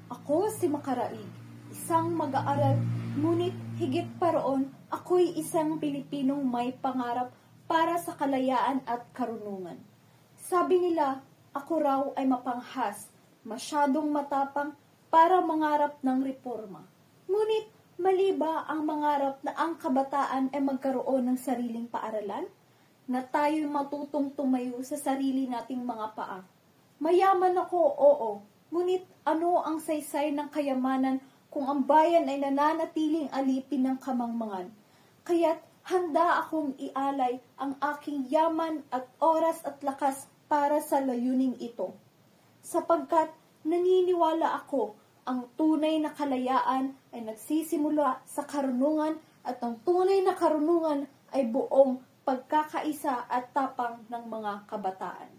Ako si Makaraig, isang mag-aaral, ngunit higit pa roon, ako'y isang Pilipinong may pangarap para sa kalayaan at karunungan. Sabi nila, ako raw ay mapanghas, masyadong matapang para mangarap ng reforma. Ngunit mali ba ang mangarap na ang kabataan ay magkaroon ng sariling paaralan? Na tayo'y matutong tumayo sa sarili nating mga paa? Mayaman ako, oo. Ngunit ano ang saysay ng kayamanan kung ang bayan ay nananatiling alipin ng kamangmangan? Kaya't handa akong ialay ang aking yaman at oras at lakas para sa layuning ito. Sapagkat naniniwala ako, ang tunay na kalayaan ay nagsisimula sa karunungan at ang tunay na karunungan ay buong pagkakaisa at tapang ng mga kabataan.